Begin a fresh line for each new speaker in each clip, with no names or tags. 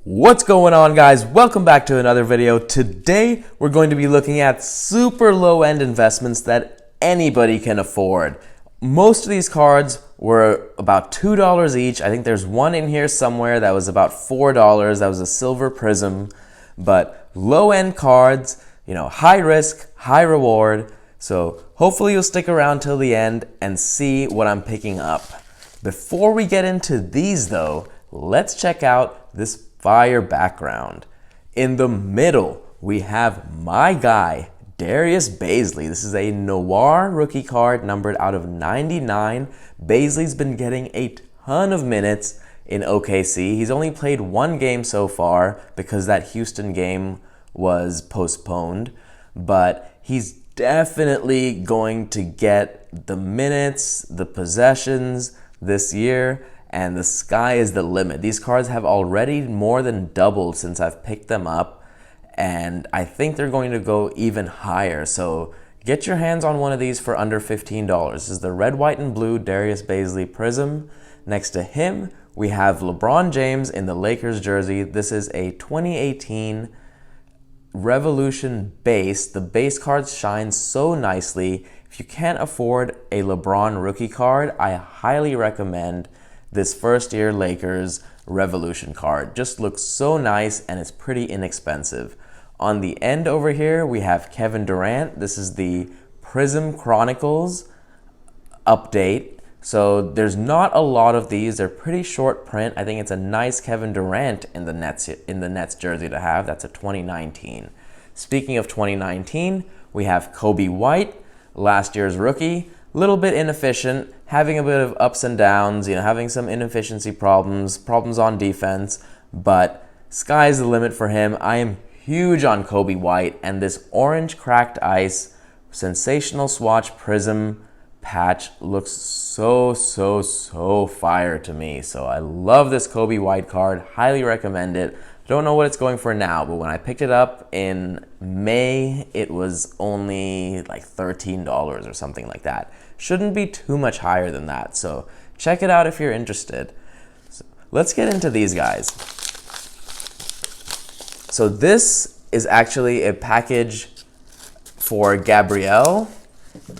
What's going on, guys? Welcome back to another video. Today we're going to be looking at super low-end investments that anybody can afford. Most of these cards were about $2 each. I think there's one in here somewhere that was about $4. That was a silver prism. But low-end cards, high risk, high reward. So hopefully you'll stick around till the end and see what I'm picking up. Before we get into these though, let's check out this fire background. In the middle, we have my guy, Darius Bazley. This is a Noir rookie card numbered out of 99. Bazley's been getting a ton of minutes in OKC. He's only played one game so far because that Houston game was postponed, but he's definitely going to get the minutes, the possessions this year, and the sky is the limit. These cards have already more than doubled since I've picked them up, and I think they're going to go even higher. So get your hands on one of these for under $15. This is the red, white, and blue Darius Bazley Prism. Next to him, we have LeBron James in the Lakers jersey. This is a 2018 Revolution base. The base cards shine so nicely. If you can't afford a LeBron rookie card, I highly recommend this first year Lakers Revolution card. Just looks so nice and it's pretty inexpensive. On the end over here, we have Kevin Durant. This is the Prism Chronicles update. So there's not a lot of these. They're pretty short print. I think it's a nice Kevin Durant in the Nets jersey to have. That's a 2019. Speaking of 2019, we have Kobe White, last year's rookie. Little bit inefficient, having a bit of ups and downs, having some inefficiency problems on defense, but sky's the limit for him. I am huge on Kobe White, and this orange cracked ice sensational swatch prism patch looks so fire to me. So I love this Kobe White card, highly recommend it. Don't know what it's going for now, but when I picked it up in May, it was only like $13 or something like that. Shouldn't be too much higher than that, so check it out if you're interested. So let's get into these guys. So this is actually a package for Gabriel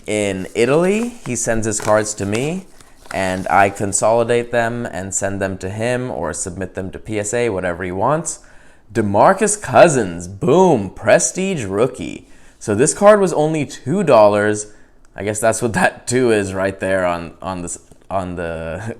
in Italy. He sends his cards to me, and I consolidate them and send them to him or submit them to PSA, whatever he wants. Demarcus Cousins, boom, prestige rookie. So this card was only $2. I guess that's what that 2 is right there on the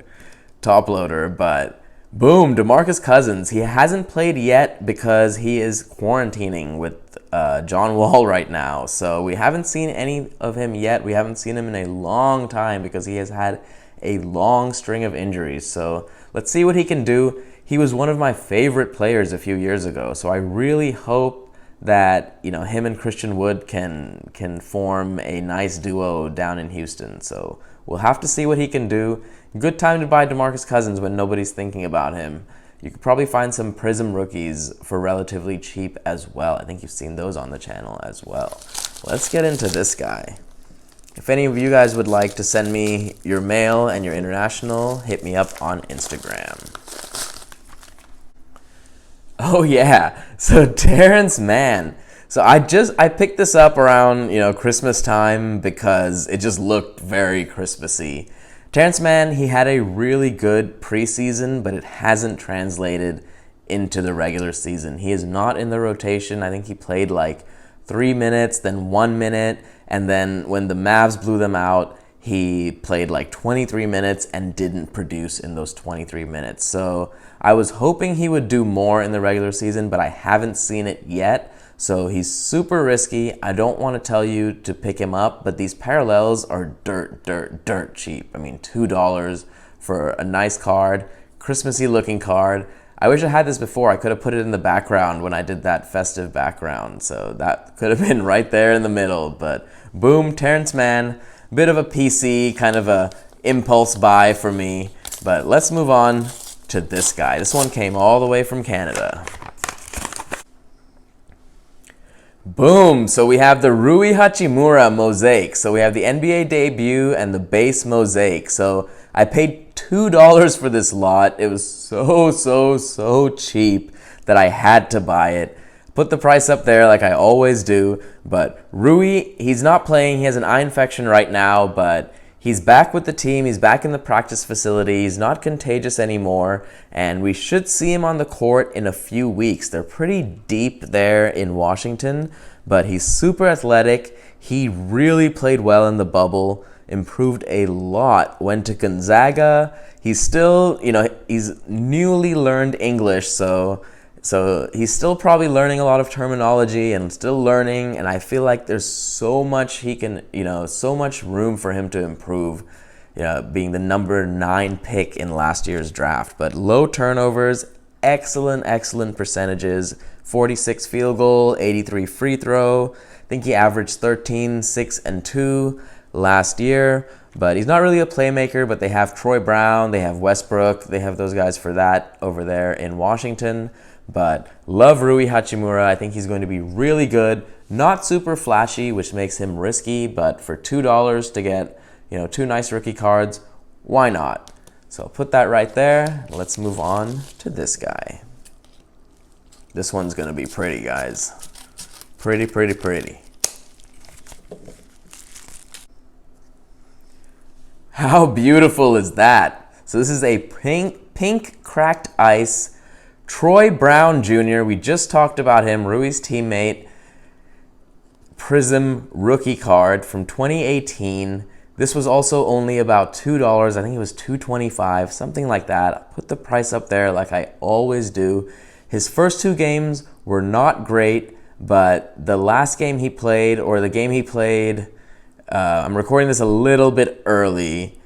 top loader. But boom, Demarcus Cousins. He hasn't played yet because he is quarantining with John Wall right now. So we haven't seen any of him yet. We haven't seen him in a long time because he has had a long string of injuries. So let's see what he can do. He was one of my favorite players a few years ago. So I really hope that him and Christian Wood can form a nice duo down in Houston. So we'll have to see what he can do. Good time to buy DeMarcus Cousins when nobody's thinking about him. You could probably find some Prism rookies for relatively cheap as well. I think you've seen those on the channel as well. Let's get into this guy. If any of you guys would like to send me your mail and your international, hit me up on Instagram. Oh yeah, so Terrance Mann. So I picked this up around Christmas time because it just looked very Christmassy. Terrance Mann, he had a really good preseason, but it hasn't translated into the regular season. He is not in the rotation. I think he played like 3 minutes, then 1 minute, and then when the Mavs blew them out, he played like 23 minutes and didn't produce in those 23 minutes. So I was hoping he would do more in the regular season, but I haven't seen it yet. So he's super risky. I don't want to tell you to pick him up, but these parallels are dirt cheap. I mean, $2 for a nice card, Christmassy looking card. I wish I had this before. I could have put it in the background when I did that festive background. So that could have been right there in the middle. But boom, Terrance Mann. Bit of a PC, kind of a impulse buy for me. But let's move on to this guy. This one came all the way from Canada. Boom! So we have the Rui Hachimura Mosaic. So we have the NBA debut and the base Mosaic. So I paid $2 for this lot. It was so cheap that I had to buy it. Put the price up there like I always do. But Rui, he's not playing. He has an eye infection right now, but he's back with the team. He's back in the practice facility. He's not contagious anymore, and we should see him on the court in a few weeks. They're pretty deep there in Washington, but he's super athletic. He really played well in the bubble, improved a lot, went to Gonzaga. He's still, he's newly learned English, so he's still probably learning a lot of terminology and still learning, and I feel like there's so much he can, so much room for him to improve, being the number 9 pick in last year's draft. But low turnovers, excellent percentages, 46 field goal, 83 free throw. I think he averaged 13, 6, and 2 last year. But he's not really a playmaker, but they have Troy Brown, they have Westbrook, they have those guys for that over there in Washington. But love Rui Hachimura. I think he's going to be really good. Not super flashy, which makes him risky, but for $2 to get, 2 nice rookie cards, why not? So I'll put that right there. Let's move on to this guy. This one's going to be pretty, guys. Pretty. How beautiful is that? So this is a pink cracked ice Troy Brown Jr. We just talked about him, Rui's teammate. Prism rookie card from 2018. This was also only about $2. I think it was $2.25, something like that. I put the price up there like I always do. His first 2 games were not great, but the last game he played, or the game he played, I'm recording this a little bit early.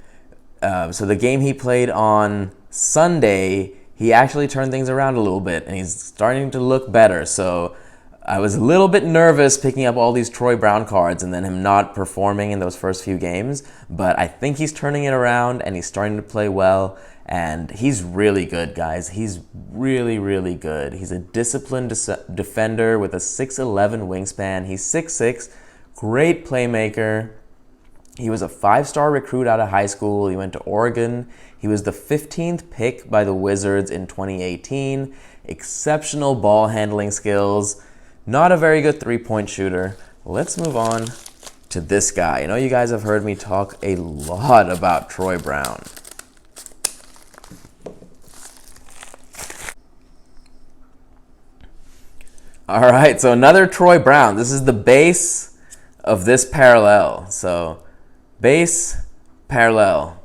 So the game he played on Sunday, he actually turned things around a little bit, and he's starting to look better. So I was a little bit nervous picking up all these Troy Brown cards and then him not performing in those first few games. But I think he's turning it around, and he's starting to play well. And he's really good, guys. He's really good. He's a disciplined defender with a 6'11 wingspan. He's 6'6", great playmaker. He was a 5-star recruit out of high school. He went to Oregon. He was the 15th pick by the Wizards in 2018. Exceptional ball handling skills. Not a very good three-point shooter. Let's move on to this guy. I know you guys have heard me talk a lot about Troy Brown. All right, so another Troy Brown. This is the base of this parallel. So base, parallel.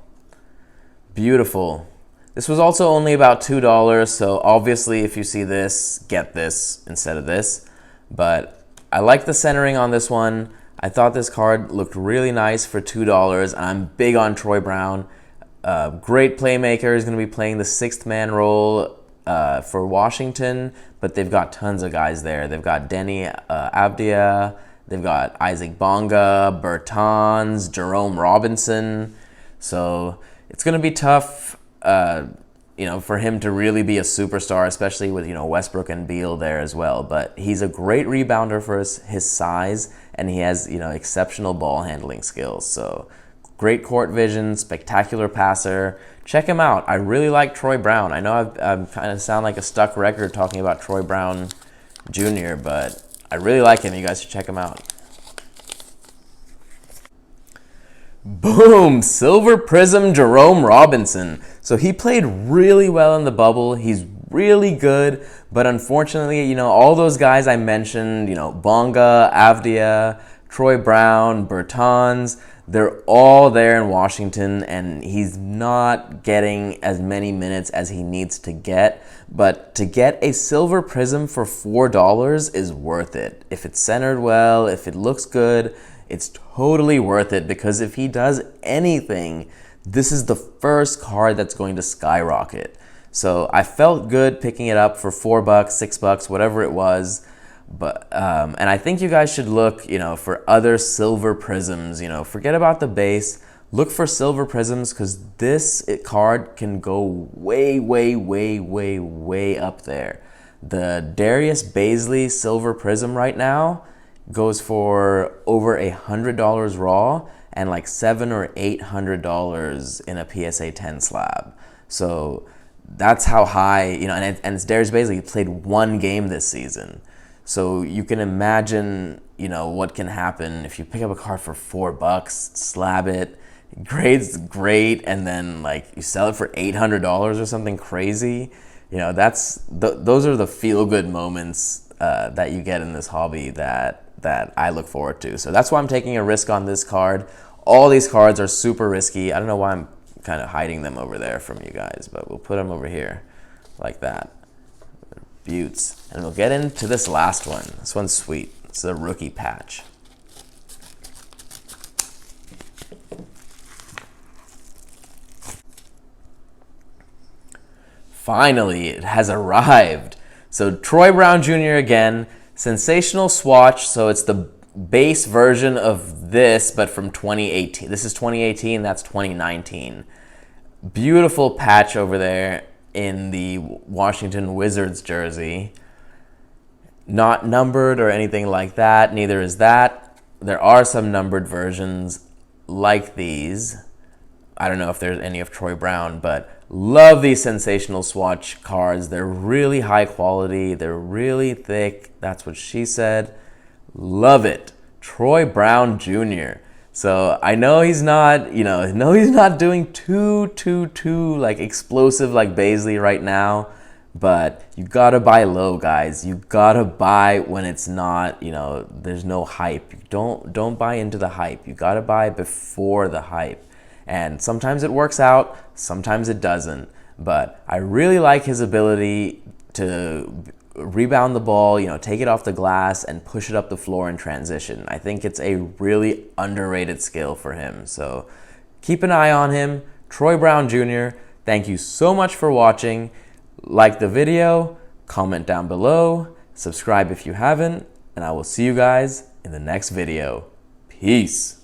Beautiful. This was also only about $2, so obviously if you see this, get this instead of this. But I like the centering on this one. I thought this card looked really nice for $2. I'm big on Troy Brown. Great playmaker. He's going to be playing the 6th man role for Washington, but they've got tons of guys there. They've got Denny Avdia. They've got Isaac Bonga, Bertans, Jerome Robinson. So it's going to be tough, for him to really be a superstar, especially with, Westbrook and Beal there as well. But he's a great rebounder for his size, and he has, exceptional ball handling skills. So great court vision, spectacular passer. Check him out. I really like Troy Brown. I know I kind of sound like a stuck record talking about Troy Brown Jr., but I really like him. You guys should check him out. Boom! Silver Prism Jerome Robinson. So he played really well in the bubble. He's really good, but unfortunately, all those guys I mentioned, Bonga, Avdia, Troy Brown, Bertans, they're all there in Washington, and he's not getting as many minutes as he needs to get. But to get a Silver Prism for $4 is worth it. If it's centered well, if it looks good, it's totally worth it, because if he does anything, this is the first card that's going to skyrocket. So I felt good picking it up for $4, $6, whatever it was. But and I think you guys should look, for other Silver Prisms. Forget about the base. Look for Silver Prisms, because this card can go way up there. The Darius Bazley Silver Prism right now goes for over $100 raw, and like $700 or $800 in a PSA 10 slab. So that's how high, and it's Darius Bazley. He played one game this season. So you can imagine, what can happen if you pick up a card for $4, slab it, grade's great, and then like you sell it for $800 or something crazy. Those are the feel-good moments that you get in this hobby that I look forward to. So that's why I'm taking a risk on this card. All these cards are super risky. I don't know why I'm kind of hiding them over there from you guys, but we'll put them over here like that. Buttes. And we'll get into this last one. This one's sweet. It's a rookie patch. Finally, it has arrived. So Troy Brown Jr. again, sensational swatch. So it's the base version of this, but from 2018. This is 2018, that's 2019. Beautiful patch over there in the Washington Wizards jersey. Not numbered or anything like that, neither is that. There are some numbered versions like these. I don't know if there's any of Troy Brown, but love these sensational swatch cards. They're really high quality. They're really thick. That's what she said. Love it. Troy Brown Jr. So I know he's not, he's not doing too like explosive like Bazley right now, but you gotta buy low, guys. You gotta buy when it's not, there's no hype. Don't buy into the hype. You gotta buy before the hype. And sometimes it works out, sometimes it doesn't. But I really like his ability to rebound the ball, take it off the glass and push it up the floor in transition. I think it's a really underrated skill for him. So keep an eye on him. Troy Brown Jr., thank you so much for watching. Like the video, comment down below, subscribe if you haven't, and I will see you guys in the next video. Peace.